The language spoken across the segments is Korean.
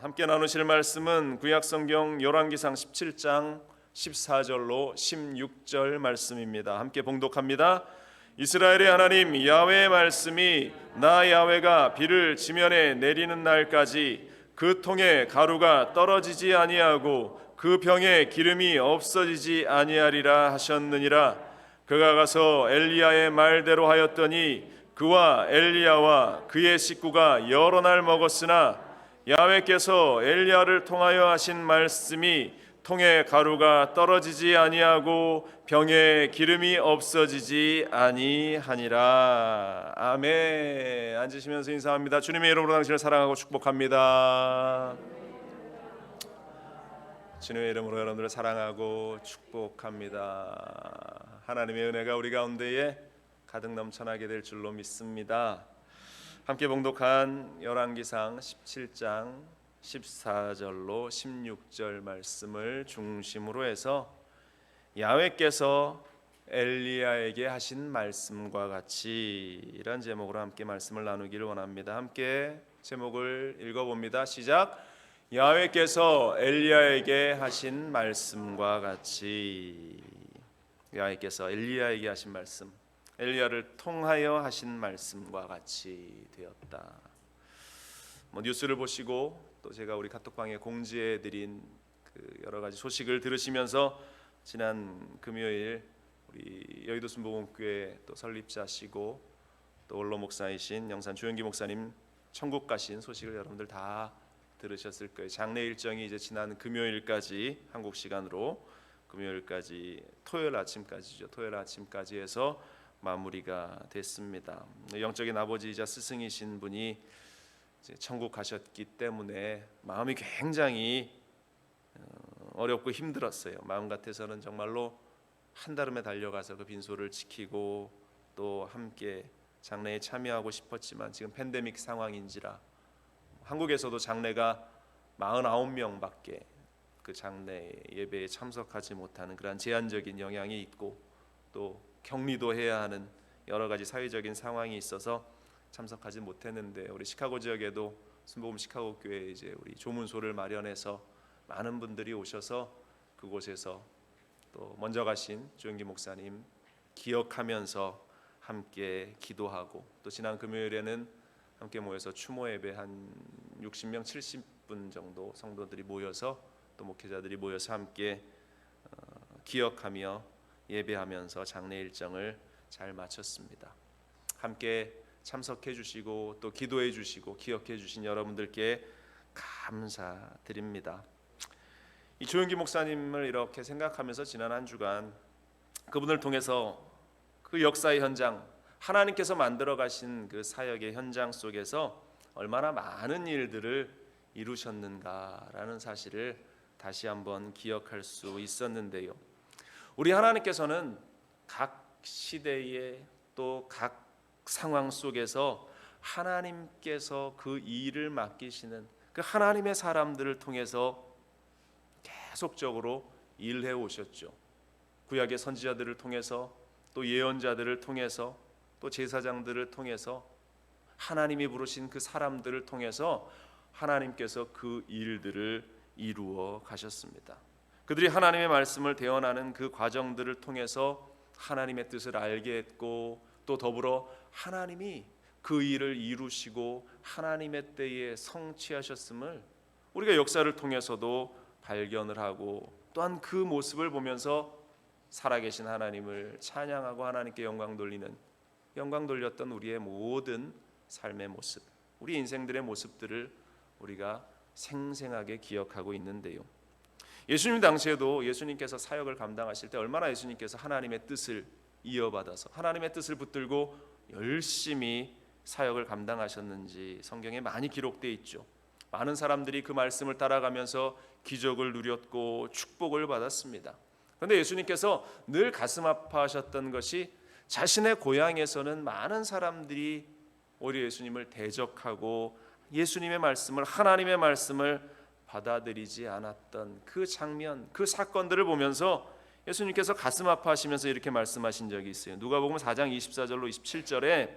함께 나누실 말씀은 구약성경 열왕기상 17장 14절로 16절 말씀입니다. 함께 봉독합니다. 이스라엘의 하나님 야훼의 말씀이 나 야훼가 비를 지면에 내리는 날까지 그 통에 가루가 떨어지지 아니하고 그 병에 기름이 없어지지 아니하리라 하셨느니라. 그가 가서 엘리야의 말대로 하였더니 그와 엘리야와 그의 식구가 여러 날 먹었으나 야훼께서 엘리야를 통하여 하신 말씀이 통에 가루가 떨어지지 아니하고 병에 기름이 없어지지 아니하니라. 아멘. 앉으시면서 인사합니다. 주님의 이름으로 당신을 사랑하고 축복합니다. 주님의 이름으로 여러분들을 사랑하고 축복합니다. 하나님의 은혜가 우리 가운데에 가득 넘쳐나게 될 줄로 믿습니다. 함께 봉독한 열왕기상 17장 14절로 16절 말씀을 중심으로 해서 야훼께서 엘리야에게 하신 말씀과 같이 이런 제목으로 함께 말씀을 나누기를 원합니다. 함께 제목을 읽어봅니다. 시작. 야훼께서 엘리야에게 하신 말씀과 같이. 야훼께서 엘리야에게 하신 말씀, 엘리야를 통하여 하신 말씀과 같이 되었다. 뉴스를 보시고 또 제가 우리 카톡방에 공지해드린 그 여러 가지 소식을 들으시면서 지난 금요일 우리 여의도 순복음교회 또 설립자시고 또 원로 목사이신 영산 조영기 목사님 천국 가신 소식을 여러분들 다 들으셨을 거예요. 장례 일정이 이제 지난 금요일까지 한국 시간으로 금요일까지 토요일 아침까지죠. 토요일 아침까지 해서 마무리가 됐습니다. 영적인 아버지이자 스승이신 분이 이제 천국 가셨기 때문에 마음이 굉장히 어렵고 힘들었어요. 마음 같아서는 정말로 한달음에 달려가서 그 빈소를 지키고 또 함께 장례에 참여하고 싶었지만 지금 팬데믹 상황인지라 한국에서도 장례가 49명밖에 그 장례 예배에 참석하지 못하는 그런 제한적인 영향이 있고 또 격리도 해야 하는 여러 가지 사회적인 상황이 있어서 참석하지 못했는데 우리 시카고 지역에도 순복음 시카고 교회에 이제 우리 조문소를 마련해서 많은 분들이 오셔서 그곳에서 또 먼저 가신 조영기 목사님 기억하면서 함께 기도하고 또 지난 금요일에는 함께 모여서 추모 예배 한 60명 70분 정도 성도들이 모여서 또 목회자들이 모여서 함께 기억하며 예배하면서 장례 일정을 잘 마쳤습니다. 함께 참석해 주시고 또 기도해 주시고 기억해 주신 여러분들께 감사드립니다. 이 조영기 목사님을 이렇게 생각하면서 지난 한 주간 그분을 통해서 그 역사의 현장, 하나님께서 만들어 가신 그 사역의 현장 속에서 얼마나 많은 일들을 이루셨는가라는 사실을 다시 한번 기억할 수 있었는데요. 우리 하나님께서는 각 시대에 또 각 상황 속에서 하나님께서 그 일을 맡기시는 그 하나님의 사람들을 통해서 계속적으로 일해 오셨죠. 구약의 선지자들을 통해서 또 예언자들을 통해서 또 제사장들을 통해서 하나님이 부르신 그 사람들을 통해서 하나님께서 그 일들을 이루어 가셨습니다. 그들이 하나님의 말씀을 대언하는 그 과정들을 통해서 하나님의 뜻을 알게 했고 또 더불어 하나님이 그 일을 이루시고 하나님의 때에 성취하셨음을 우리가 역사를 통해서도 발견을 하고 또한 그 모습을 보면서 살아계신 하나님을 찬양하고 하나님께 영광 돌렸던 우리의 모든 삶의 모습, 우리 인생들의 모습들을 우리가 생생하게 기억하고 있는데요. 예수님 당시에도 예수님께서 사역을 감당하실 때 얼마나 예수님께서 하나님의 뜻을 이어받아서 하나님의 뜻을 붙들고 열심히 사역을 감당하셨는지 성경에 많이 기록되어 있죠. 많은 사람들이 그 말씀을 따라가면서 기적을 누렸고 축복을 받았습니다. 그런데 예수님께서 늘 가슴 아파하셨던 것이 자신의 고향에서는 많은 사람들이 오히려 예수님을 대적하고 예수님의 말씀을 하나님의 말씀을 받아들이지 않았던 그 장면, 그 사건들을 보면서 예수님께서 가슴 아파하시면서 이렇게 말씀하신 적이 있어요. 누가복음 4장 24절로 27절에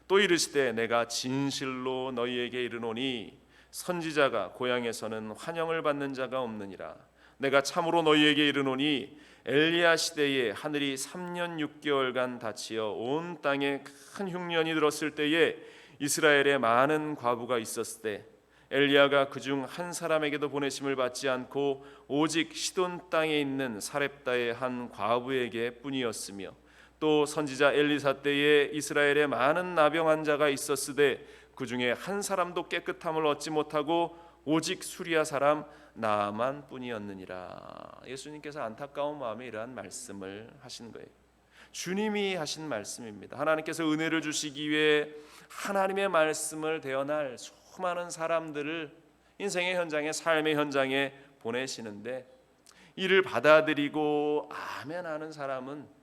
또 이르시되 내가 진실로 너희에게 이르노니 선지자가 고향에서는 환영을 받는 자가 없느니라. 내가 참으로 너희에게 이르노니 엘리야 시대에 하늘이 3년 6개월간 닫히어 온 땅에 큰 흉년이 들었을 때에 이스라엘에 많은 과부가 있었을 때 엘리야가 그중 한 사람에게도 보내심을 받지 않고 오직 시돈 땅에 있는 사렙다의 한 과부에게 뿐이었으며, 또 선지자 엘리사 때에 이스라엘에 많은 나병 자가 있었으되 그 중에 한 사람도 깨끗함을 얻지 못하고 오직 수리아 사람 나만 뿐이었느니라. 예수님께서 안타까운 마음에 이러한 말씀을 하신 거예요. 주님이 하신 말씀입니다. 하나님께서 은혜를 주시기 위해 하나님의 말씀을 대언할 수많은 사람들을 인생의 현장에, 삶의 현장에 보내시는데, 이를 받아들이고 아멘하는 사람은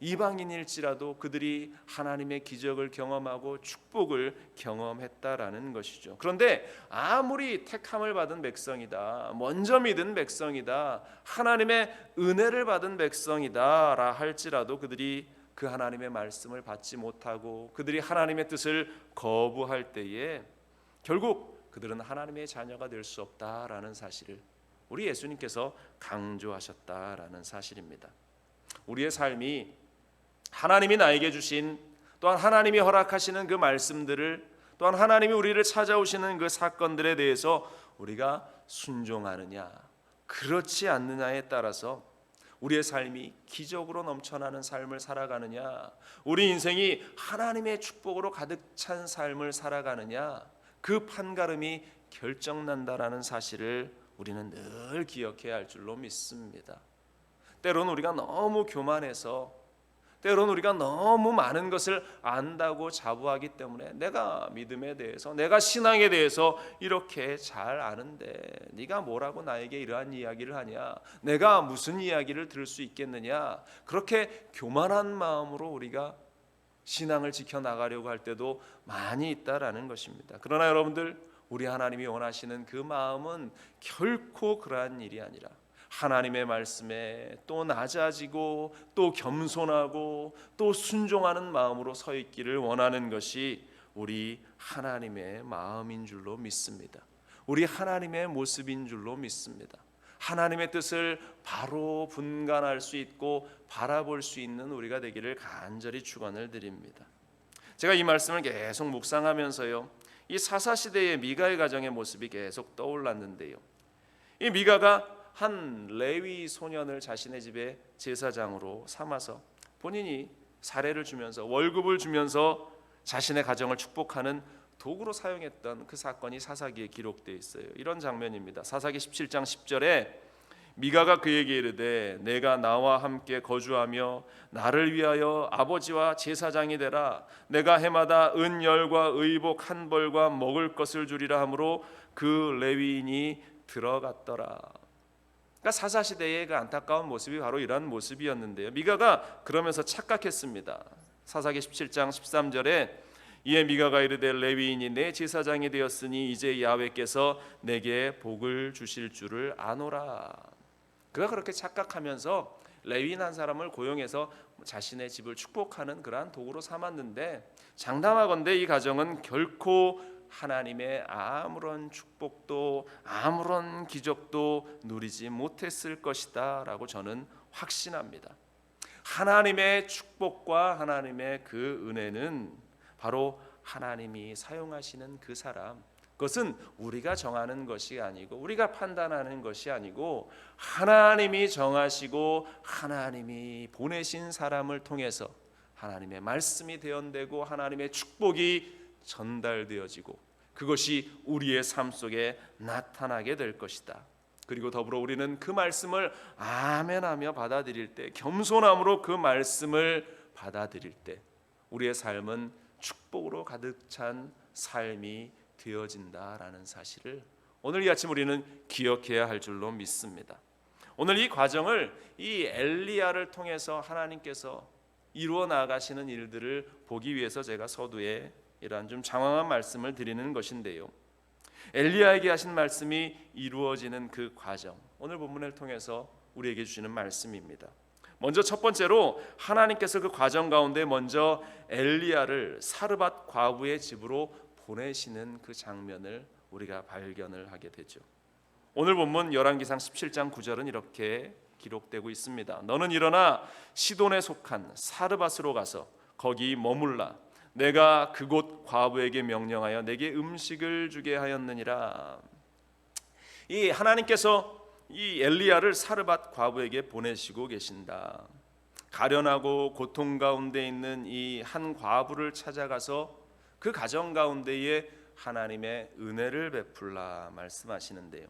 이방인일지라도 그들이 하나님의 기적을 경험하고 축복을 경험했다라는 것이죠. 그런데 아무리 택함을 받은 백성이다, 먼저 믿은 백성이다, 하나님의 은혜를 받은 백성이다라 할지라도 그들이 그 하나님의 말씀을 받지 못하고 그들이 하나님의 뜻을 거부할 때에 결국 그들은 하나님의 자녀가 될 수 없다라는 사실을 우리 예수님께서 강조하셨다라는 사실입니다. 우리의 삶이 하나님이 나에게 주신, 또한 하나님이 허락하시는 그 말씀들을, 또한 하나님이 우리를 찾아오시는 그 사건들에 대해서 우리가 순종하느냐 그렇지 않느냐에 따라서 우리의 삶이 기적으로 넘쳐나는 삶을 살아가느냐, 우리 인생이 하나님의 축복으로 가득 찬 삶을 살아가느냐, 그 판가름이 결정난다라는 사실을 우리는 늘 기억해야 할 줄로 믿습니다. 때로는 우리가 너무 교만해서, 때로는 우리가 너무 많은 것을 안다고 자부하기 때문에 내가 믿음에 대해서, 내가 신앙에 대해서 이렇게 잘 아는데 네가 뭐라고 나에게 이러한 이야기를 하냐, 내가 무슨 이야기를 들을 수 있겠느냐, 그렇게 교만한 마음으로 우리가 신앙을 지켜나가려고 할 때도 많이 있다라는 것입니다. 그러나 여러분들, 우리 하나님이 원하시는 그 마음은 결코 그러한 일이 아니라 하나님의 말씀에 또 낮아지고 또 겸손하고 또 순종하는 마음으로 서 있기를 원하는 것이 우리 하나님의 마음인 줄로 믿습니다. 우리 하나님의 모습인 줄로 믿습니다. 하나님의 뜻을 바로 분간할 수 있고 바라볼 수 있는 우리가 되기를 간절히 축원을 드립니다. 제가 이 말씀을 계속 묵상하면서요, 이 사사시대의 미가의 가정의 모습이 계속 떠올랐는데요, 이 미가가 한 레위 소년을 자신의 집에 제사장으로 삼아서 본인이 사례를 주면서 월급을 주면서 자신의 가정을 축복하는 도구로 사용했던 그 사건이 사사기에 기록되어 있어요. 이런 장면입니다. 사사기 17장 10절에 미가가 그에게 이르되 내가 나와 함께 거주하며 나를 위하여 아버지와 제사장이 되라. 내가 해마다 은열과 의복 한 벌과 먹을 것을 주리라 하므로 그 레위인이 들어갔더라. 그러니까 사사시대의 그 안타까운 모습이 바로 이런 모습이었는데요, 미가가 그러면서 착각했습니다. 사사기 17장 13절에 이에 미가가 이르되 레위인이 내 제사장이 되었으니 이제 야훼께서 내게 복을 주실 줄을 아노라. 그가 그렇게 착각하면서 레위인 한 사람을 고용해서 자신의 집을 축복하는 그러한 도구로 삼았는데, 장담하건대 이 가정은 결코 하나님의 아무런 축복도 아무런 기적도 누리지 못했을 것이다 라고 저는 확신합니다. 하나님의 축복과 하나님의 그 은혜는 바로 하나님이 사용하시는 그 사람, 그것은 우리가 정하는 것이 아니고 우리가 판단하는 것이 아니고 하나님이 정하시고 하나님이 보내신 사람을 통해서 하나님의 말씀이 대언되고 하나님의 축복이 전달되어지고 그것이 우리의 삶 속에 나타나게 될 것이다. 그리고 더불어 우리는 그 말씀을 아멘하며 받아들일 때, 겸손함으로 그 말씀을 받아들일 때 우리의 삶은 축복으로 가득 찬 삶이 되어진다라는 사실을 오늘 이 아침 우리는 기억해야 할 줄로 믿습니다. 오늘 이 과정을 이 엘리야를 통해서 하나님께서 이루어 나가시는 일들을 보기 위해서 제가 서두에 이러한 좀 장황한 말씀을 드리는 것인데요, 엘리야에게 하신 말씀이 이루어지는 그 과정, 오늘 본문을 통해서 우리에게 주시는 말씀입니다. 먼저 첫 번째로 하나님께서 그 과정 가운데 먼저 엘리야를 사르밧 과부의 집으로 보내시는 그 장면을 우리가 발견을 하게 되죠. 오늘 본문 열왕기상 17장 9절은 이렇게 기록되고 있습니다. 너는 일어나 시돈에 속한 사르밧으로 가서 거기 머물라. 내가 그곳 과부에게 명령하여 내게 음식을 주게 하였느니라. 이 하나님께서 이 엘리야를 사르밧 과부에게 보내시고 계신다. 가련하고 고통 가운데 있는 이 한 과부를 찾아가서 그 가정 가운데에 하나님의 은혜를 베풀라 말씀하시는데요.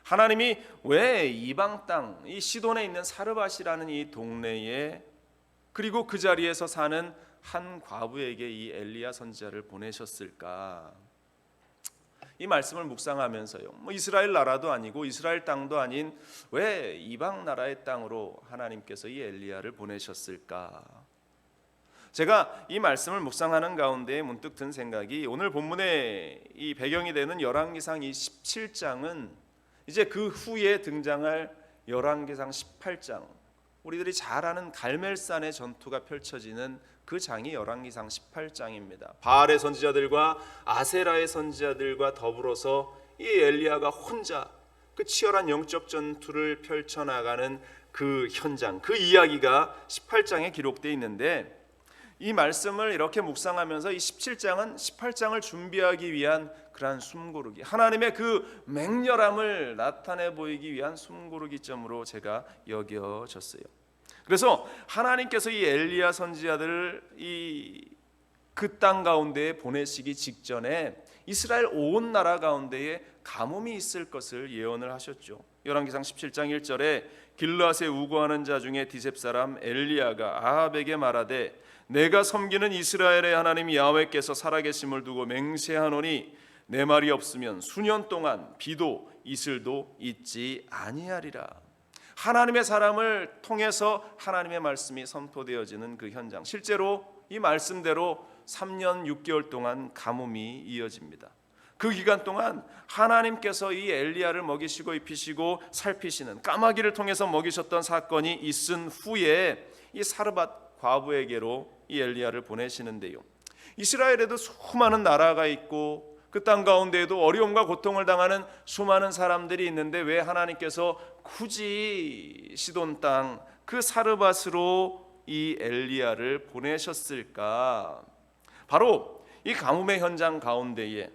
하나님이 왜 이방 땅, 이 시돈에 있는 사르밧이라는 이 동네에 그리고 그 자리에서 사는 한 과부에게 이 엘리야 선지자를 보내셨을까? 이 말씀을 묵상하면서요, 이스라엘 나라도 아니고 이스라엘 땅도 아닌 왜 이방 나라의 땅으로 하나님께서 이 엘리야를 보내셨을까? 제가 이 말씀을 묵상하는 가운데 문득 든 생각이, 오늘 본문의 이 배경이 되는 열왕기상 이 17장은 이제 그 후에 등장할 열왕기상 18장, 우리들이 잘 아는 갈멜산의 전투가 펼쳐지는 그 장이 열왕기상 18장입니다. 바알의 선지자들과 아세라의 선지자들과 더불어서 이 엘리야가 혼자 그 치열한 영적 전투를 펼쳐나가는 그 현장, 그 이야기가 18장에 기록되어 있는데, 이 말씀을 이렇게 묵상하면서 이 17장은 18장을 준비하기 위한 그러한 숨고르기, 하나님의 그 맹렬함을 나타내 보이기 위한 숨고르기점으로 제가 여겨졌어요. 그래서 하나님께서 이 엘리야 선지자들을 그 땅 가운데에 보내시기 직전에 이스라엘 온 나라 가운데에 가뭄이 있을 것을 예언을 하셨죠. 열왕기상 17장 1절에 길르앗에 우거하는 자 중에 디셉 사람 엘리야가 아합에게 말하되 내가 섬기는 이스라엘의 하나님 야훼께서 살아계심을 두고 맹세하노니 내 말이 없으면 수년 동안 비도 이슬도 있지 아니하리라. 하나님의 사람을 통해서 하나님의 말씀이 선포되어지는 그 현장, 실제로 이 말씀대로 3년 6개월 동안 가뭄이 이어집니다. 그 기간 동안 하나님께서 이 엘리야를 먹이시고 입히시고 살피시는, 까마귀를 통해서 먹이셨던 사건이 있은 후에 이 사르밧 과부에게로 이 엘리야를 보내시는데요, 이스라엘에도 수많은 나라가 있고 그 땅 가운데에도 어려움과 고통을 당하는 수많은 사람들이 있는데 왜 하나님께서 굳이 시돈 땅 그 사르밧으로 이 엘리야를 보내셨을까? 바로 이 가뭄의 현장 가운데에,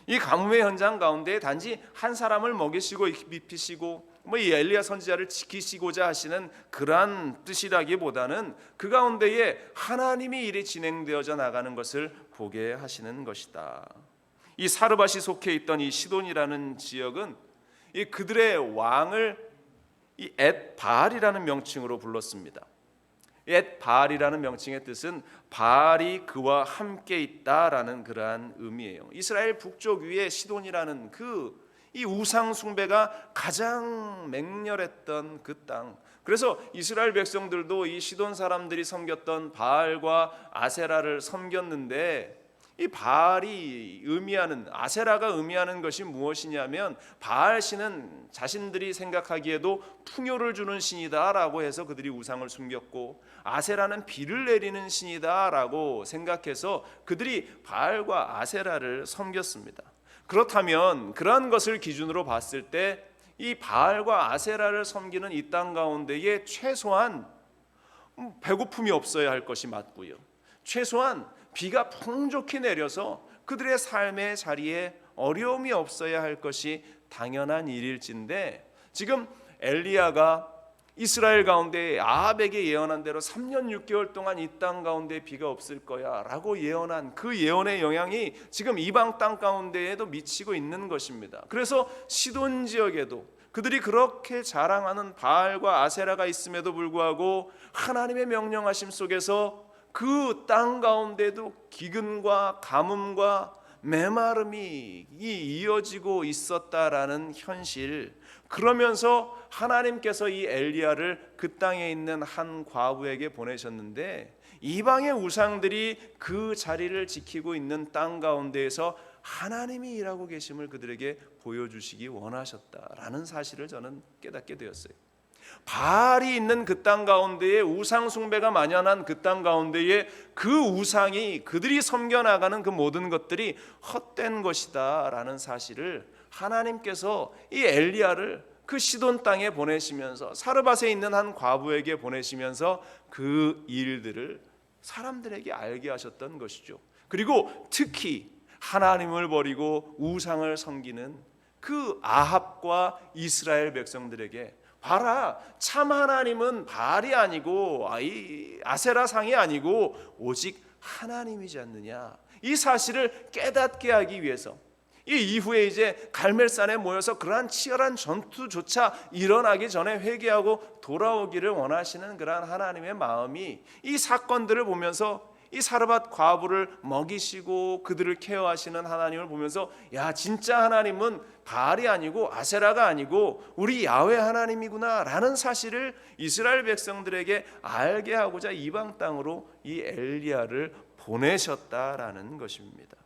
이 가뭄의 현장 가운데에 단지 한 사람을 먹이시고 입히시고 이 엘리야 선지자를 지키시고자 하시는 그러한 뜻이라기보다는 그 가운데에 하나님이 일이 진행되어져 나가는 것을 보게 하시는 것이다. 이 사르밧이 속해 있던 이 시돈이라는 지역은 이 그들의 왕을 이 앳바알이라는 명칭으로 불렀습니다. 앳바알이라는 명칭의 뜻은 바알이 그와 함께 있다라는 그러한 의미예요. 이스라엘 북쪽 위에 시돈이라는 이 우상 숭배가 가장 맹렬했던 그 땅, 그래서 이스라엘 백성들도 이 시돈 사람들이 섬겼던 바알과 아세라를 섬겼는데, 이 바알이 의미하는, 아세라가 의미하는 것이 무엇이냐면 바알 신은 자신들이 생각하기에도 풍요를 주는 신이다라고 해서 그들이 우상을 숨겼고, 아세라는 비를 내리는 신이다라고 생각해서 그들이 바알과 아세라를 섬겼습니다. 그렇다면 그러한 것을 기준으로 봤을 때 이 바알과 아세라를 섬기는 이 땅 가운데에 최소한 배고픔이 없어야 할 것이 맞고요, 최소한 비가 풍족히 내려서 그들의 삶의 자리에 어려움이 없어야 할 것이 당연한 일일진데, 지금 엘리야가 이스라엘 가운데 아합에게 예언한 대로 3년 6개월 동안 이 땅 가운데 비가 없을 거야 라고 예언한 그 예언의 영향이 지금 이방 땅 가운데에도 미치고 있는 것입니다. 그래서 시돈 지역에도 그들이 그렇게 자랑하는 바알과 아세라가 있음에도 불구하고 하나님의 명령하심 속에서 그 땅 가운데도 기근과 가뭄과 메마름이 이어지고 있었다라는 현실, 그러면서 하나님께서 이 엘리야를 그 땅에 있는 한 과부에게 보내셨는데, 이방의 우상들이 그 자리를 지키고 있는 땅 가운데에서 하나님이 일하고 계심을 그들에게 보여주시기 원하셨다라는 사실을 저는 깨닫게 되었어요. 바알이 있는 그 땅 가운데에 우상 숭배가 만연한 그 땅 가운데에 그 우상이 그들이 섬겨나가는 그 모든 것들이 헛된 것이다 라는 사실을 하나님께서 이 엘리야를 그 시돈 땅에 보내시면서 사르밧에 있는 한 과부에게 보내시면서 그 일들을 사람들에게 알게 하셨던 것이죠. 그리고 특히 하나님을 버리고 우상을 섬기는 그 아합과 이스라엘 백성들에게 봐라, 참 하나님은 바알이 아니고 아세라상이 아니고 오직 하나님이지 않느냐, 이 사실을 깨닫게 하기 위해서 이 이후에 이제 갈멜산에 모여서 그러한 치열한 전투조차 일어나기 전에 회개하고 돌아오기를 원하시는 그러한 하나님의 마음이 이 사건들을 보면서 이 사르밧 과부를 먹이시고 그들을 케어하시는 하나님을 보면서 야, 진짜 하나님은 바알이 아니고 아세라가 아니고 우리 야훼 하나님이구나 라는 사실을 이스라엘 백성들에게 알게 하고자 이방 땅으로 이 엘리야를 보내셨다라는 것입니다.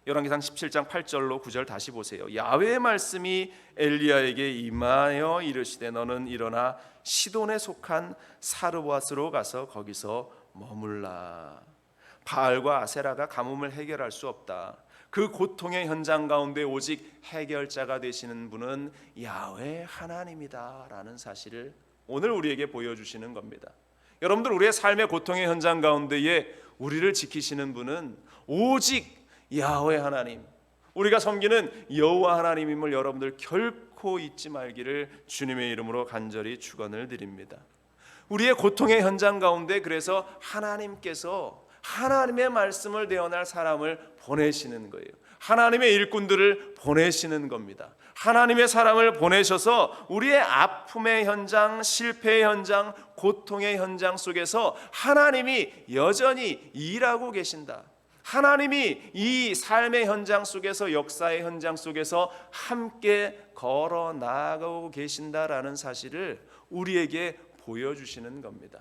열왕기상 17장 8절로 9절 다시 보세요. 야훼의 말씀이 엘리야에게 임하여 이르시되 너는 일어나 시돈에 속한 사르밧으로 가서 거기서 머물라. 바알과 아세라가 가뭄을 해결할 수 없다. 그 고통의 현장 가운데 오직 해결자가 되시는 분은 야훼 하나님이다 라는 사실을 오늘 우리에게 보여주시는 겁니다. 여러분들, 우리의 삶의 고통의 현장 가운데에 우리를 지키시는 분은 오직 야훼 하나님, 우리가 섬기는 여호와 하나님임을 여러분들 결코 잊지 말기를 주님의 이름으로 간절히 축원을 드립니다. 우리의 고통의 현장 가운데 그래서 하나님께서 하나님의 말씀을 대언할 사람을 보내시는 거예요. 하나님의 일꾼들을 보내시는 겁니다. 하나님의 사람을 보내셔서 우리의 아픔의 현장, 실패의 현장, 고통의 현장 속에서 하나님이 여전히 일하고 계신다. 하나님이 이 삶의 현장 속에서, 역사의 현장 속에서 함께 걸어 나가고 계신다라는 사실을 우리에게 보여주시는 겁니다.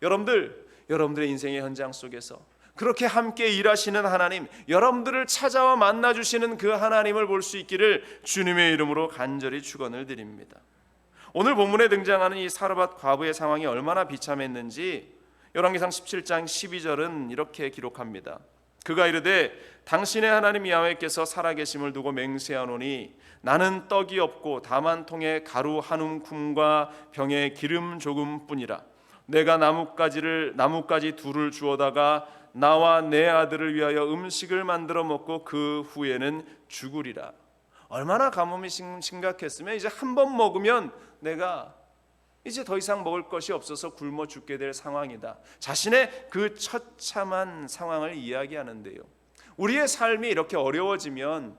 여러분들의 인생의 현장 속에서 그렇게 함께 일하시는 하나님, 여러분들을 찾아와 만나주시는 그 하나님을 볼 수 있기를 주님의 이름으로 간절히 축원을 드립니다. 오늘 본문에 등장하는 이 사르밧 과부의 상황이 얼마나 비참했는지 열왕기상 17장 12절은 이렇게 기록합니다. 그가 이르되 당신의 하나님 야훼께서 살아계심을 두고 맹세하노니 나는 떡이 없고 다만 통에 가루 한 움큼과 병에 기름 조금뿐이라. 내가 나뭇가지 둘을 주어다가 나와 내 아들을 위하여 음식을 만들어 먹고 그 후에는 죽으리라. 얼마나 가뭄이 심각했으면 이제 한 번 먹으면 내가 이제 더 이상 먹을 것이 없어서 굶어 죽게 될 상황이다. 자신의 그 처참한 상황을 이야기하는데요. 우리의 삶이 이렇게 어려워지면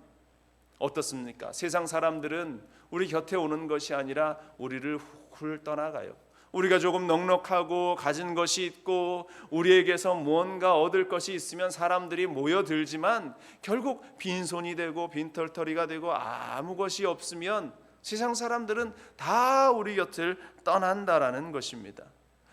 어떻습니까? 세상 사람들은 우리 곁에 오는 것이 아니라 우리를 훌 떠나가요. 우리가 조금 넉넉하고 가진 것이 있고 우리에게서 무언가 얻을 것이 있으면 사람들이 모여들지만 결국 빈손이 되고 빈털터리가 되고 아무 것이 없으면 세상 사람들은 다 우리 곁을 떠난다라는 것입니다.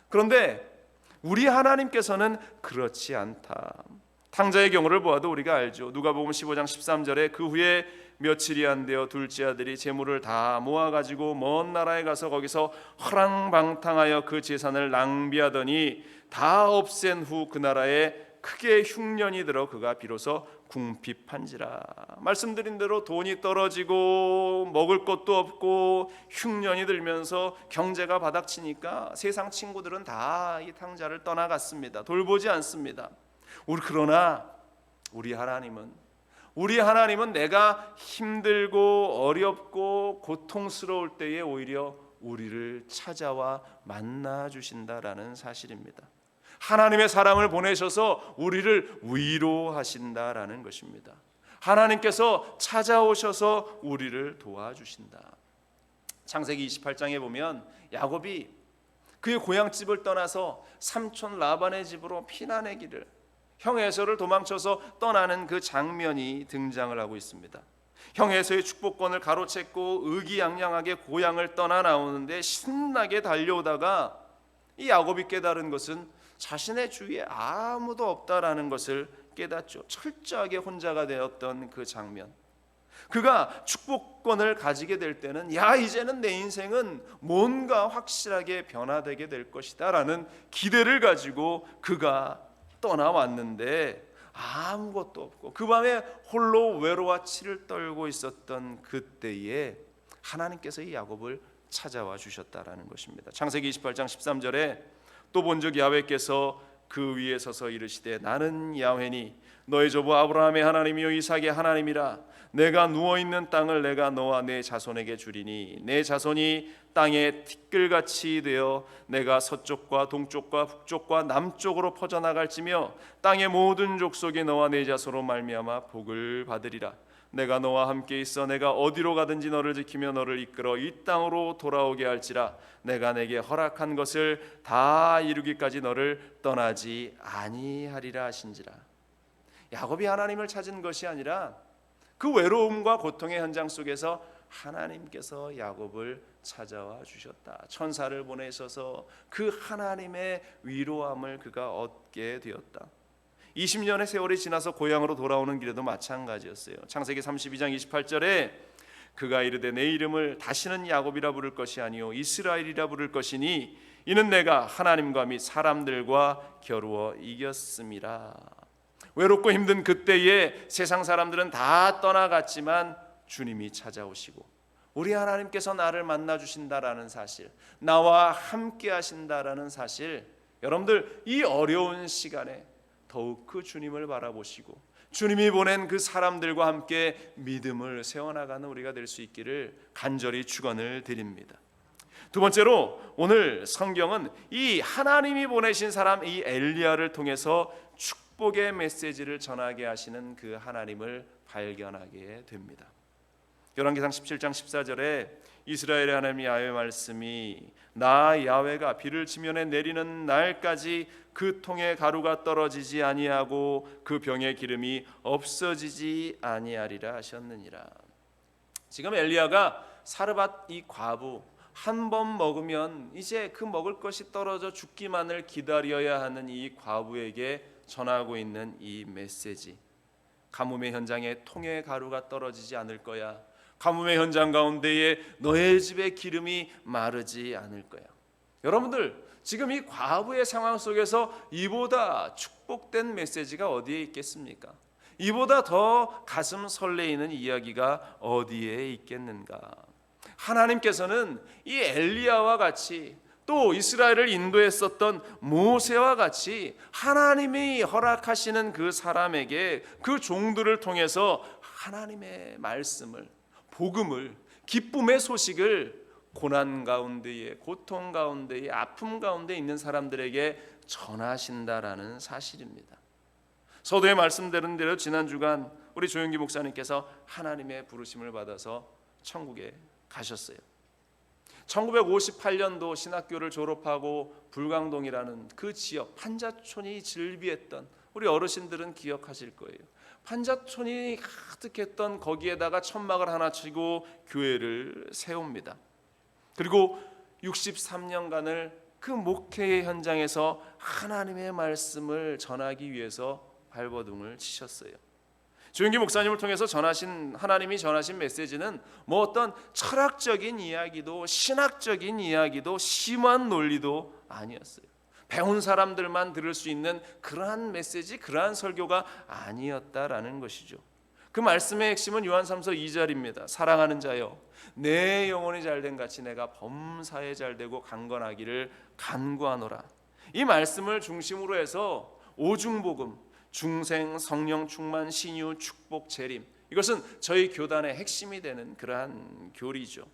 그런데 우리 하나님께서는 그렇지 않다. 탕자의 경우를 보아도 우리가 알죠. 누가복음 15장 13절에 그 후에 며칠이 안 되어 둘째 아들이 재물을 다 모아가지고 먼 나라에 가서 거기서 허랑방탕하여 그 재산을 낭비하더니 다 없앤 후 그 나라에 크게 흉년이 들어 그가 비로소 궁핍한지라. 말씀드린 대로 돈이 떨어지고 먹을 것도 없고 흉년이 들면서 경제가 바닥치니까 세상 친구들은 다 이 탕자를 떠나갔습니다. 돌보지 않습니다. 그러나 우리 하나님은 내가 힘들고 어렵고 고통스러울 때에 오히려 우리를 찾아와 만나 주신다라는 사실입니다. 하나님의 사람을 보내셔서 우리를 위로하신다라는 것입니다. 하나님께서 찾아오셔서 우리를 도와주신다. 창세기 28장에 보면 야곱이 그의 고향집을 떠나서 삼촌 라반의 집으로 피난의 길을, 형 에서를 도망쳐서 떠나는 그 장면이 등장을 하고 있습니다. 형 에서의 축복권을 가로챘고 의기양양하게 고향을 떠나 나오는데 신나게 달려오다가 이 야곱이 깨달은 것은 자신의 주위에 아무도 없다라는 것을 깨닫죠. 철저하게 혼자가 되었던 그 장면. 그가 축복권을 가지게 될 때는 이제는 내 인생은 뭔가 확실하게 변화되게 될 것이다 라는 기대를 가지고 그가 떠나왔는데 아무것도 없고 그 밤에 홀로 외로와 치를 떨고 있었던 그때에 하나님께서 이 야곱을 찾아와 주셨다라는 것입니다. 창세기 28장 13절에 또 본즉 야훼께서 그 위에 서서 이르시되 나는 야훼니 너의 조부 아브라함의 하나님이요 이삭의 하나님이라. 내가 누워있는 땅을 내가 너와 내 자손에게 주리니 내 자손이 땅에 티끌같이 되어 내가 서쪽과 동쪽과 북쪽과 남쪽으로 퍼져나갈지며 땅의 모든 족속이 너와 내 자손으로 말미암아 복을 받으리라. 내가 너와 함께 있어 내가 어디로 가든지 너를 지키며 너를 이끌어 이 땅으로 돌아오게 할지라. 내가 내게 허락한 것을 다 이루기까지 너를 떠나지 아니하리라 하신지라. 야곱이 하나님을 찾은 것이 아니라 그 외로움과 고통의 현장 속에서 하나님께서 야곱을 찾아와 주셨다. 천사를 보내셔서 그 하나님의 위로함을 그가 얻게 되었다. 20년의 세월이 지나서 고향으로 돌아오는 길에도 마찬가지였어요. 창세기 32장 28절에 그가 이르되 내 이름을 다시는 야곱이라 부를 것이 아니요 이스라엘이라 부를 것이니 이는 내가 하나님과 및 사람들과 겨루어 이겼음이라. 외롭고 힘든 그때에 세상 사람들은 다 떠나갔지만 주님이 찾아오시고 우리 하나님께서 나를 만나 주신다라는 사실, 나와 함께 하신다라는 사실, 여러분들 이 어려운 시간에 더욱 그 주님을 바라보시고 주님이 보낸 그 사람들과 함께 믿음을 세워나가는 우리가 될 수 있기를 간절히 축원을 드립니다. 두 번째로 오늘 성경은 이 하나님이 보내신 사람 이 엘리야를 통해서 축복의 메시지를 전하게 하시는 그 하나님을 발견하게 됩니다. 열왕기상 17장 14절에 이스라엘의 하나님 야훼의 말씀이 나 야훼가 비를 지면에 내리는 날까지 그 통에 가루가 떨어지지 아니하고 그 병의 기름이 없어지지 아니하리라 하셨느니라. 지금 엘리야가 사르밧 이 과부 한 번 먹으면 이제 그 먹을 것이 떨어져 죽기만을 기다려야 하는 이 과부에게 전하고 있는 이 메시지, 가뭄의 현장에 통에 가루가 떨어지지 않을 거야. 가뭄의 현장 가운데에 너의 집에 기름이 마르지 않을 거야. 여러분들 지금 이 과부의 상황 속에서 이보다 축복된 메시지가 어디에 있겠습니까? 이보다 더 가슴 설레이는 이야기가 어디에 있겠는가? 하나님께서는 이 엘리야와 같이 또 이스라엘을 인도했었던 모세와 같이 하나님이 허락하시는 그 사람에게 그 종들을 통해서 하나님의 말씀을, 복음을, 기쁨의 소식을 고난 가운데에, 고통 가운데에, 아픔 가운데 있는 사람들에게 전하신다라는 사실입니다. 서두에 말씀드린 대로 지난 주간 우리 조영기 목사님께서 하나님의 부르심을 받아서 천국에 가셨어요. 1958년도 신학교를 졸업하고 불광동이라는 그 지역 판자촌이 즐비했던 우리 어르신들은 기억하실 거예요. 판자촌이 가득했던 거기에다가 천막을 하나 치고 교회를 세웁니다. 그리고 63년간을 그 목회의 현장에서 하나님의 말씀을 전하기 위해서 발버둥을 치셨어요. 조영기 목사님을 통해서 하나님이 전하신 메시지는 뭐 어떤 철학적인 이야기도 신학적인 이야기도 심한 논리도 아니었어요. 배운 사람들만 들을 수 있는 그러한 메시지, 그러한 설교가 아니었다라는 것이죠. 그 말씀의 핵심은 요한삼서 2절입니다. 사랑하는 자여 내 영혼이 잘된 같이 내가 범사에 잘되고 강건하기를 간구하노라. 이 말씀을 중심으로 해서 오중복음, 중생, 성령 충만, 신유, 축복, 재림, 이것은 저희 교단의 핵심이 되는 그러한 교리죠.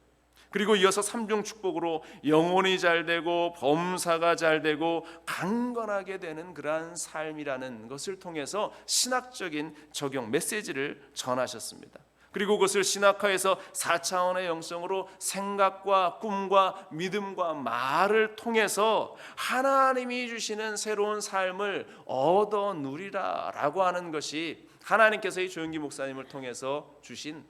그리고 이어서 삼중 축복으로 영혼이 잘되고 범사가 잘되고 강건하게 되는 그러한 삶이라는 것을 통해서 신학적인 적용, 메시지를 전하셨습니다. 그리고 그것을 신학화해서 4차원의 영성으로 생각과 꿈과 믿음과 말을 통해서 하나님이 주시는 새로운 삶을 얻어 누리라라고 하는 것이 하나님께서 이 조영기 목사님을 통해서 주신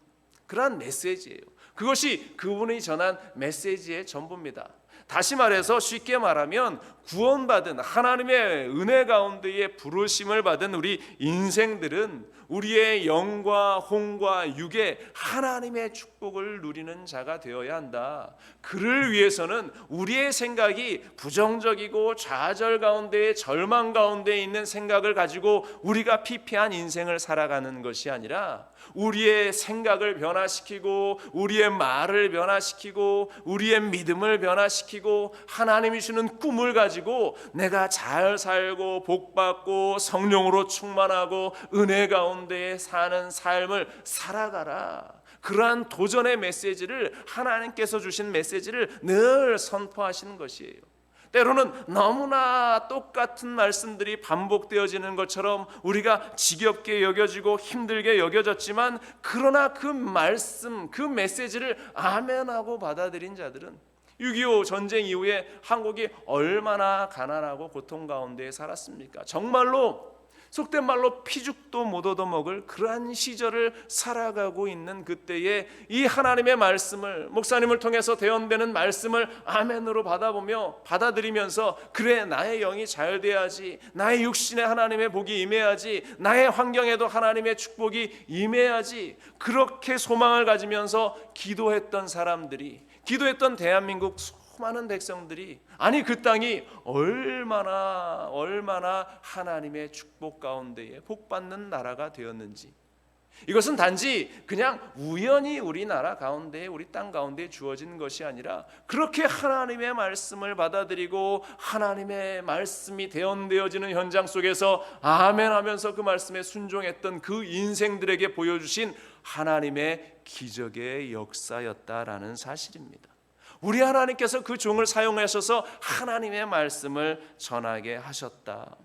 그러한 메시지예요. 그것이 그분이 전한 메시지의 전부입니다. 다시 말해서 쉽게 말하면 구원받은 하나님의 은혜 가운데에 부르심을 받은 우리 인생들은 우리의 영과 혼과 육의 하나님의 축복을 누리는 자가 되어야 한다. 그를 위해서는 우리의 생각이 부정적이고 좌절 가운데 절망 가운데 있는 생각을 가지고 우리가 피폐한 인생을 살아가는 것이 아니라 우리의 생각을 변화시키고 우리의 말을 변화시키고 우리의 믿음을 변화시키고 하나님이 주는 꿈을 가지고 내가 잘 살고 복받고 성령으로 충만하고 은혜 가운데 사는 삶을 살아가라. 그러한 도전의 메시지를, 하나님께서 주신 메시지를 늘 선포하시는 것이에요. 때로는 너무나 똑같은 말씀들이 반복되어지는 것처럼 우리가 지겹게 여겨지고 힘들게 여겨졌지만, 그러나 그 말씀, 그 메시지를 아멘하고 받아들인 자들은 6.25 전쟁 이후에 한국이 얼마나 가난하고 고통 가운데 살았습니까? 정말로 속된 말로 피죽도 못 얻어먹을 그러한 시절을 살아가고 있는 그때에 이 하나님의 말씀을, 목사님을 통해서 대언되는 말씀을 아멘으로 받아들이면서 그래, 나의 영이 잘 돼야지, 나의 육신에 하나님의 복이 임해야지, 나의 환경에도 하나님의 축복이 임해야지, 그렇게 소망을 가지면서 기도했던 사람들이, 기도했던 대한민국 수많은 백성들이, 아니 그 땅이 얼마나 하나님의 축복 가운데에 복받는 나라가 되었는지, 이것은 단지 그냥 우연히 우리나라 가운데, 우리 땅 가운데 주어진 것이 아니라 그렇게 하나님의 말씀을 받아들이고 하나님의 말씀이 대언되어지는 현장 속에서 아멘 하면서 그 말씀에 순종했던 그 인생들에게 보여주신 하나님의 기적의 역사였다라는 사실입니다. 우리 하나님께서 그 종을 사용하셔서 하나님의 말씀을 전하게 하셨다.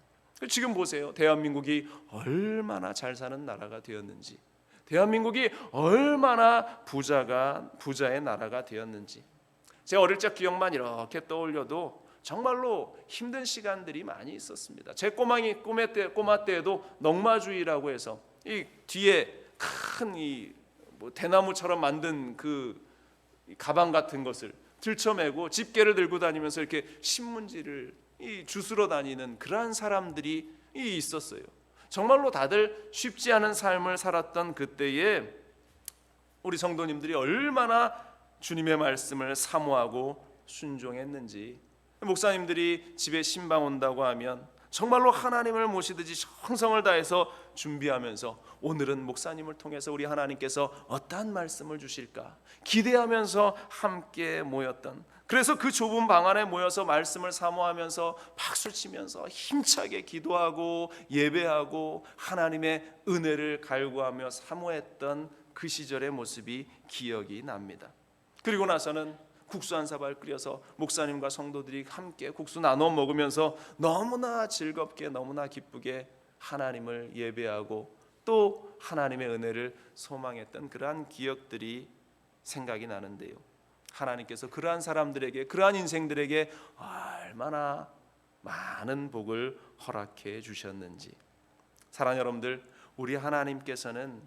지금 보세요. 대한민국이 얼마나 잘 사는 나라가 되었는지, 대한민국이 얼마나 부자의 나라가 되었는지. 제 어릴 적 기억만 이렇게 떠올려도 정말로 힘든 시간들이 많이 있었습니다. 제 꼬마 때에도 넉마주의라고 해서 이 뒤에 큰 대나무처럼 만든 그 가방 같은 것을 들쳐매고 집게를 들고 다니면서 이렇게 신문지를 주스러 다니는 그러한 사람들이 있었어요. 정말로 다들 쉽지 않은 삶을 살았던 그때에 우리 성도님들이 얼마나 주님의 말씀을 사모하고 순종했는지. 목사님들이 집에 신방 온다고 하면 정말로 하나님을 모시듯이 정성을 다해서 준비하면서 오늘은 목사님을 통해서 우리 하나님께서 어떠한 말씀을 주실까 기대하면서 함께 모였던, 그래서 그 좁은 방 안에 모여서 말씀을 사모하면서 박수치면서 힘차게 기도하고 예배하고 하나님의 은혜를 갈구하며 사모했던 그 시절의 모습이 기억이 납니다. 그리고 나서는 국수 한 사발 끓여서 목사님과 성도들이 함께 국수 나눠 먹으면서 너무나 즐겁게, 너무나 기쁘게 하나님을 예배하고 또 하나님의 은혜를 소망했던 그러한 기억들이 생각이 나는데요. 하나님께서 그러한 사람들에게, 그러한 인생들에게 얼마나 많은 복을 허락해 주셨는지. 사랑하는 여러분들, 우리 하나님께서는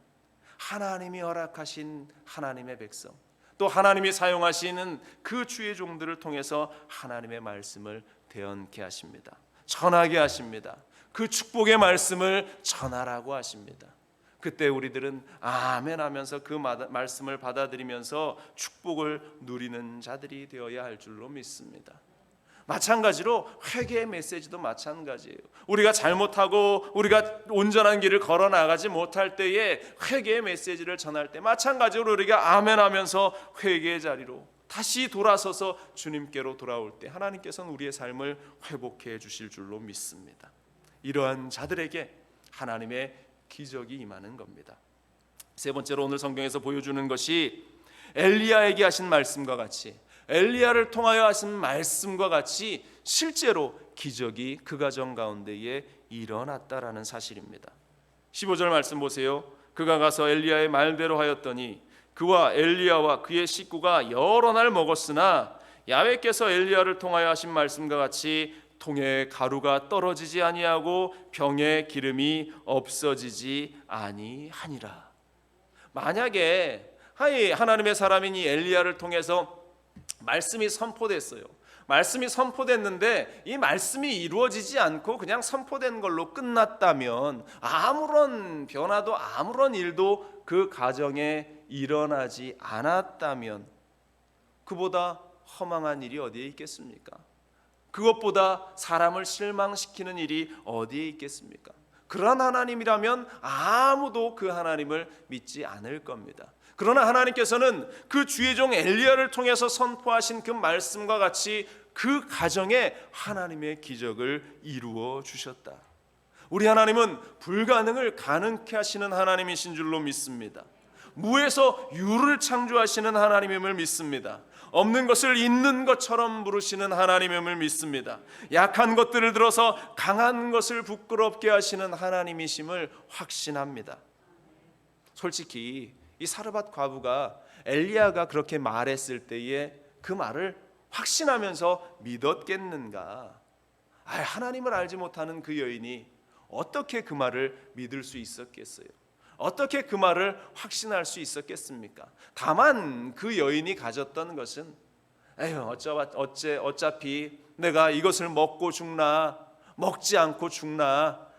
하나님이 허락하신 하나님의 백성, 또 하나님이 사용하시는 그 주의 종들을 통해서 하나님의 말씀을 대언케 하십니다. 전하게 하십니다. 그 축복의 말씀을 전하라고 하십니다. 그때 우리들은 아멘 하면서 그 말씀을 받아들이면서 축복을 누리는 자들이 되어야 할 줄로 믿습니다. 마찬가지로 회개의 메시지도 마찬가지예요. 우리가 잘못하고 우리가 온전한 길을 걸어 나가지 못할 때에 회개의 메시지를 전할 때 마찬가지로 우리가 아멘 하면서 회개의 자리로 다시 돌아서서 주님께로 돌아올 때 하나님께서는 우리의 삶을 회복해 주실 줄로 믿습니다. 이러한 자들에게 하나님의 기적이 임하는 겁니다. 세 번째로 오늘 성경에서 보여주는 것이 엘리야에게 하신 말씀과 같이, 엘리야를 통하여 하신 말씀과 같이 실제로 기적이 그 가정 가운데에 일어났다라는 사실입니다. 15절 말씀 보세요. 그가 가서 엘리야의 말대로 하였더니 그와 엘리야와 그의 식구가 여러 날 먹었으나 야훼께서 엘리야를 통하여 하신 말씀과 같이 통에 가루가 떨어지지 아니하고 병에 기름이 없어지지 아니하니라. 만약에 하나님의 사람인 이 엘리야를 통해서 말씀이 선포됐어요. 말씀이 선포됐는데 이 말씀이 이루어지지 않고 그냥 선포된 걸로 끝났다면, 아무런 변화도 아무런 일도 그 가정에 일어나지 않았다면 그보다 허망한 일이 어디에 있겠습니까? 그것보다 사람을 실망시키는 일이 어디에 있겠습니까? 그런 하나님이라면 아무도 그 하나님을 믿지 않을 겁니다. 그러나 하나님께서는 그 주의 종 엘리야를 통해서 선포하신 그 말씀과 같이 그 가정에 하나님의 기적을 이루어 주셨다. 우리 하나님은 불가능을 가능케 하시는 하나님이신 줄로 믿습니다. 무에서 유를 창조하시는 하나님임을 믿습니다. 없는 것을 있는 것처럼 부르시는 하나님임을 믿습니다. 약한 것들을 들어서 강한 것을 부끄럽게 하시는 하나님이심을 확신합니다. 솔직히 이 사르밧 과부가 엘리야가 그렇게 말했을 때에 그 말을 확신하면서 믿었겠는가? 하나님을 알지 못하는 그 여인이 어떻게 그 말을 믿을 수 있었겠어요? 어떻게 그 말을 확신할 수 있었겠습니까? 다만 그 여인이 가졌던 것은 어차피 내가 이것을 먹고 죽나 먹지 않고 죽나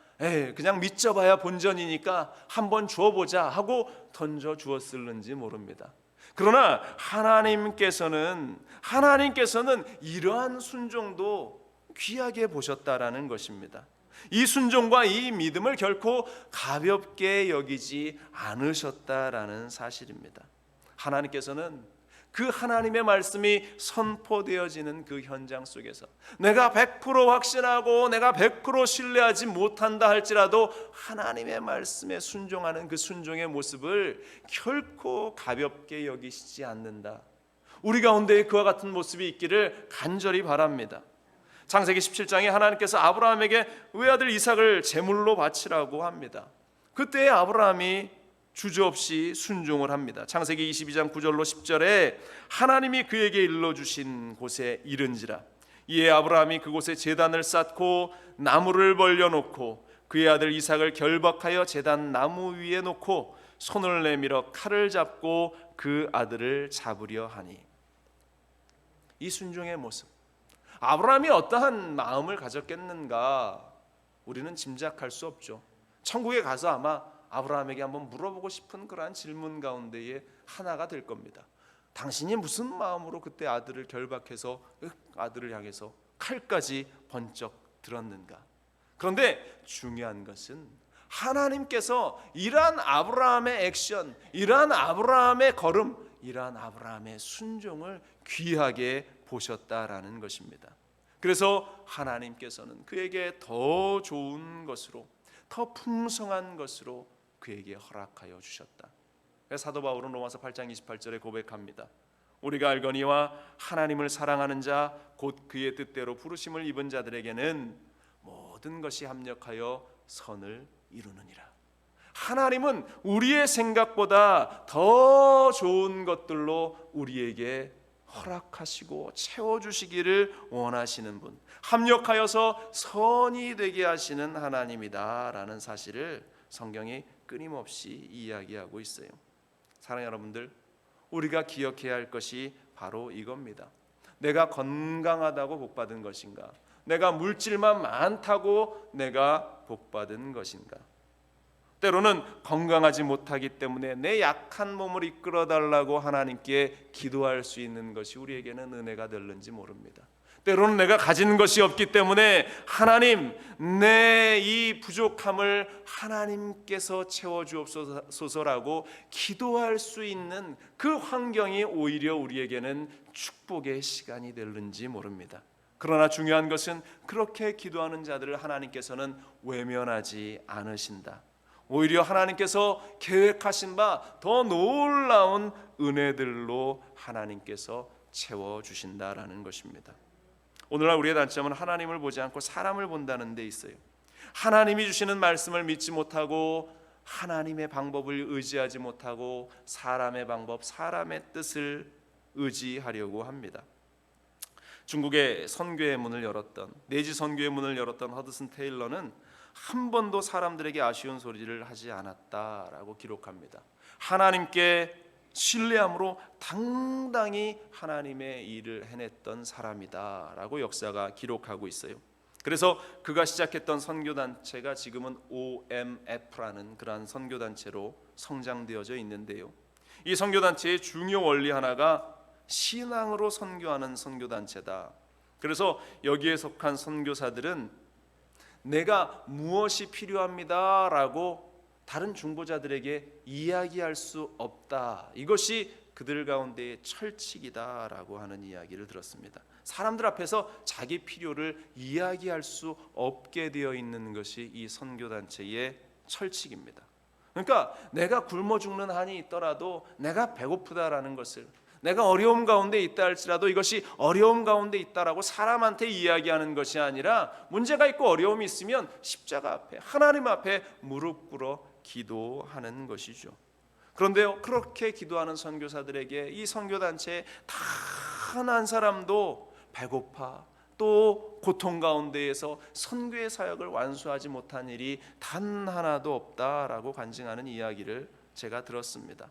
그냥 믿져봐야 본전이니까 한번 주어보자 하고 던져 주었을는지 모릅니다. 그러나 하나님께서는 이러한 순종도 귀하게 보셨다라는 것입니다. 이 순종과 이 믿음을 결코 가볍게 여기지 않으셨다라는 사실입니다. 하나님께서는 그 하나님의 말씀이 선포되어지는 그 현장 속에서 내가 100% 확신하고 내가 100% 신뢰하지 못한다 할지라도 하나님의 말씀에 순종하는 그 순종의 모습을 결코 가볍게 여기시지 않는다. 우리 가운데에 그와 같은 모습이 있기를 간절히 바랍니다. 창세기 17장에 하나님께서 아브라함에게 외아들 이삭을 제물로 바치라고 합니다. 그때 아브라함이 주저없이 순종을 합니다. 창세기 22장 9절로 10절에 하나님이 그에게 일러주신 곳에 이른지라. 이에 아브라함이 그곳에 제단을 쌓고 나무를 벌려놓고 그의 아들 이삭을 결박하여 제단 나무 위에 놓고 손을 내밀어 칼을 잡고 그 아들을 잡으려 하니. 이 순종의 모습, 아브라함이 어떠한 마음을 가졌겠는가 우리는 짐작할 수 없죠. 천국에 가서 아마 아브라함에게 한번 물어보고 싶은 그러한 질문 가운데에 하나가 될 겁니다. 당신이 무슨 마음으로 그때 아들을 결박해서 아들을 향해서 칼까지 번쩍 들었는가? 그런데 중요한 것은 하나님께서 이러한 아브라함의 액션, 이러한 아브라함의 걸음, 이러한 아브라함의 순종을 귀하게 보셨다라는 것입니다. 그래서 하나님께서는 그에게 더 좋은 것으로, 더 풍성한 것으로 그에게 허락하여 주셨다. 사도 바울은 로마서 8장 28절에 고백합니다. 우리가 알거니와 하나님을 사랑하는 자 곧 그의 뜻대로 부르심을 입은 자들에게는 모든 것이 합력하여 선을 이루느니라. 하나님은 우리의 생각보다 더 좋은 것들로 우리에게 허락하시고 채워주시기를 원하시는 분, 합력하여서 선이 되게 하시는 하나님이다라는 사실을 성경이 끊임없이 이야기하고 있어요. 사랑하는 여러분들, 우리가 기억해야 할 것이 바로 이겁니다. 내가 건강하다고 복받은 것인가? 내가 물질만 많다고 내가 복받은 것인가? 때로는 건강하지 못하기 때문에 내 약한 몸을 이끌어달라고 하나님께 기도할 수 있는 것이 우리에게는 은혜가 될는지 모릅니다. 때로는 내가 가진 것이 없기 때문에 하나님, 내 이 부족함을 하나님께서 채워주옵소서라고 기도할 수 있는 그 환경이 오히려 우리에게는 축복의 시간이 될는지 모릅니다. 그러나 중요한 것은 그렇게 기도하는 자들을 하나님께서는 외면하지 않으신다. 오히려 하나님께서 계획하신 바 더 놀라운 은혜들로 하나님께서 채워주신다라는 것입니다. 오늘날 우리의 단점은 하나님을 보지 않고 사람을 본다는 데 있어요. 하나님이 주시는 말씀을 믿지 못하고 하나님의 방법을 의지하지 못하고 사람의 방법, 사람의 뜻을 의지하려고 합니다. 중국의 선교의 문을 열었던, 내지 선교의 문을 열었던 허드슨 테일러는 한 번도 사람들에게 아쉬운 소리를 하지 않았다라고 기록합니다. 하나님께 신뢰함으로 당당히 하나님의 일을 해냈던 사람이다라고 역사가 기록하고 있어요. 그래서 그가 시작했던 선교단체가 지금은 OMF라는 그러한 선교단체로 성장되어져 있는데요. 이 선교단체의 중요 원리 하나가 신앙으로 선교하는 선교단체다. 그래서 여기에 속한 선교사들은 내가 무엇이 필요합니다라고 다른 중보자들에게 이야기할 수 없다. 이것이 그들 가운데의 철칙이다라고 하는 이야기를 들었습니다. 사람들 앞에서 자기 필요를 이야기할 수 없게 되어 있는 것이 이 선교단체의 철칙입니다. 그러니까 내가 굶어 죽는 한이 있더라도 내가 배고프다라는 것을, 내가 어려움 가운데 있다 할지라도 이것이 어려움 가운데 있다라고 사람한테 이야기하는 것이 아니라 문제가 있고 어려움이 있으면 십자가 앞에 하나님 앞에 무릎 꿇어 기도하는 것이죠. 그런데요, 그렇게 기도하는 선교사들에게 이 선교단체에 단 한 사람도 배고파 또 고통 가운데에서 선교의 사역을 완수하지 못한 일이 단 하나도 없다라고 간증하는 이야기를 제가 들었습니다.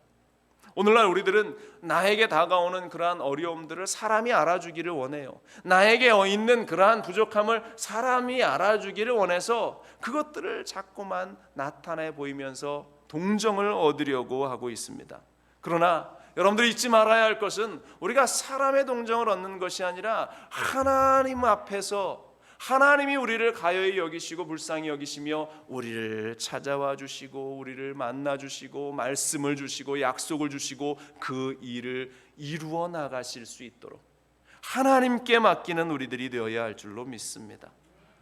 오늘날 우리들은 나에게 다가오는 그러한 어려움들을 사람이 알아주기를 원해요. 나에게 있는 그러한 부족함을 사람이 알아주기를 원해서 그것들을 자꾸만 나타내 보이면서 동정을 얻으려고 하고 있습니다. 그러나 여러분들이 잊지 말아야 할 것은 우리가 사람의 동정을 얻는 것이 아니라 하나님 앞에서 하나님이 우리를 가여이 여기시고 불쌍히 여기시며 우리를 찾아와 주시고 우리를 만나 주시고 말씀을 주시고 약속을 주시고 그 일을 이루어 나가실 수 있도록 하나님께 맡기는 우리들이 되어야 할 줄로 믿습니다.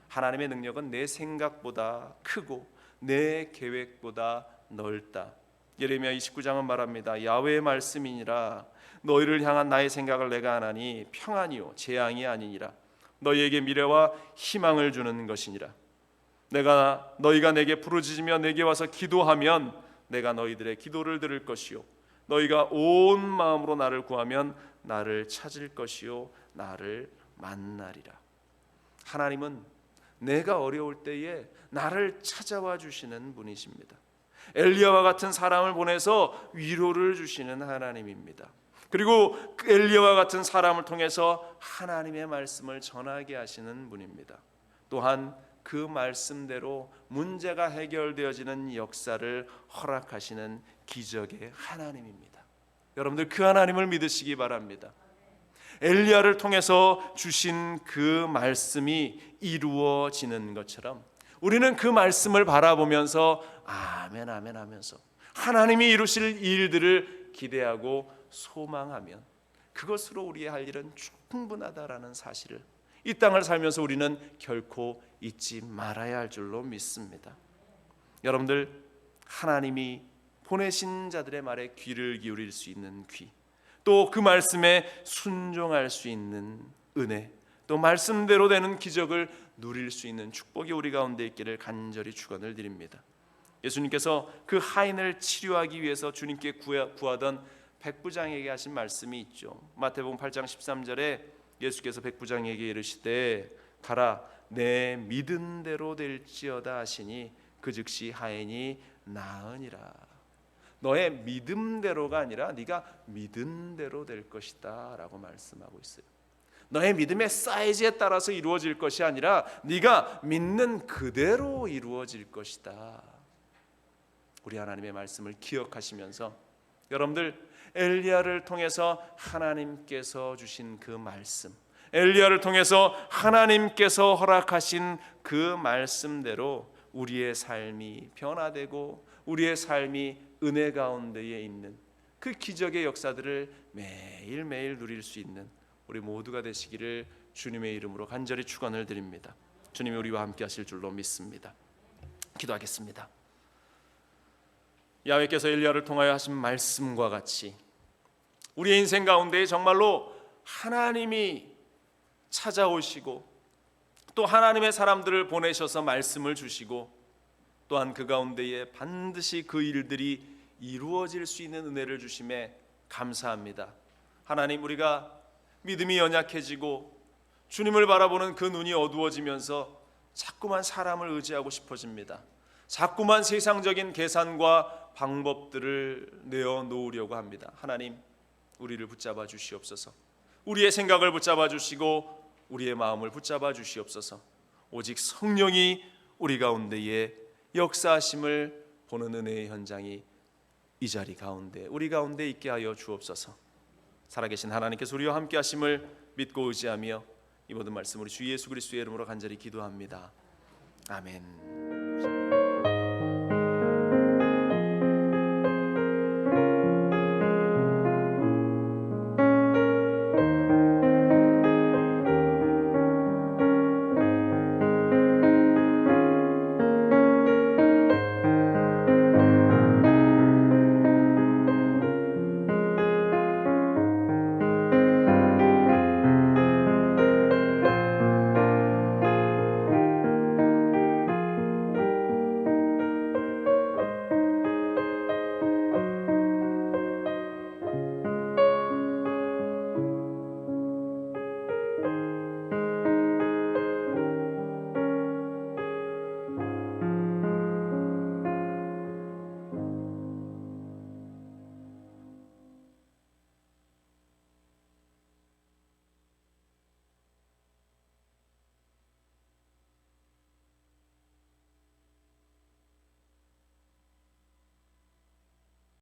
하나님의 능력은 내 생각보다 크고 내 계획보다 넓다. 예레미야 29장은 말합니다. 야훼의 말씀이니라 너희를 향한 나의 생각을 내가 아나니 평안이요 재앙이 아니니라 너희에게 미래와 희망을 주는 것이니라. 너희가 내게 부르짖으며 내게 와서 기도하면 내가 너희들의 기도를 들을 것이요 너희가 온 마음으로 나를 구하면 나를 찾을 것이요 나를 만나리라. 하나님은 내가 어려울 때에 나를 찾아와 주시는 분이십니다. 엘리야와 같은 사람을 보내서 위로를 주시는 하나님입니다. 그리고 엘리야와 같은 사람을 통해서 하나님의 말씀을 전하게 하시는 분입니다. 또한 그 말씀대로 문제가 해결되어지는 역사를 허락하시는 기적의 하나님입니다. 여러분들 그 하나님을 믿으시기 바랍니다. 엘리야를 통해서 주신 그 말씀이 이루어지는 것처럼 우리는 그 말씀을 바라보면서 아멘 아멘 하면서 하나님이 이루실 일들을 기대하고 소망하면 그것으로 우리의 할 일은 충분하다라는 사실을 이 땅을 살면서 우리는 결코 잊지 말아야 할 줄로 믿습니다. 여러분들 하나님이 보내신 자들의 말에 귀를 기울일 수 있는 귀, 또 그 말씀에 순종할 수 있는 은혜, 또 말씀대로 되는 기적을 누릴 수 있는 축복이 우리 가운데 있기를 간절히 축원을 드립니다. 예수님께서 그 하인을 치료하기 위해서 주님께 구하던 백부장에게 하신 말씀이 있죠. 마태복음 8장 13절에 예수께서 백부장에게 이르시되 가라 내 믿은 대로 될지어다 하시니 그 즉시 하인이 나으니라. 너의 믿음대로가 아니라 네가 믿은 대로 될 것이다 라고 말씀하고 있어요. 너의 믿음의 사이즈에 따라서 이루어질 것이 아니라 네가 믿는 그대로 이루어질 것이다. 우리 하나님의 말씀을 기억하시면서 여러분들 엘리야를 통해서 하나님께서 주신 그 말씀, 엘리야를 통해서 하나님께서 허락하신 그 말씀대로 우리의 삶이 변화되고 우리의 삶이 은혜 가운데에 있는 그 기적의 역사들을 매일매일 누릴 수 있는 우리 모두가 되시기를 주님의 이름으로 간절히 축원을 드립니다. 주님이 우리와 함께 하실 줄로 믿습니다. 기도하겠습니다. 야훼께서 엘리야를 통하여 하신 말씀과 같이 우리의 인생 가운데 정말로 하나님이 찾아오시고 또 하나님의 사람들을 보내셔서 말씀을 주시고 또한 그 가운데에 반드시 그 일들이 이루어질 수 있는 은혜를 주심에 감사합니다. 하나님, 우리가 믿음이 연약해지고 주님을 바라보는 그 눈이 어두워지면서 자꾸만 사람을 의지하고 싶어집니다. 자꾸만 세상적인 계산과 방법들을 내어 놓으려고 합니다. 하나님, 우리를 붙잡아 주시옵소서. 우리의 생각을 붙잡아 주시고 우리의 마음을 붙잡아 주시옵소서. 오직 성령이 우리 가운데에 역사하심을 보는 은혜의 현장이 이 자리 가운데 우리 가운데 있게 하여 주옵소서. 살아계신 하나님께서 우리와 함께 하심을 믿고 의지하며 이 모든 말씀 우리 주 예수 그리스도의 이름으로 간절히 기도합니다. 아멘.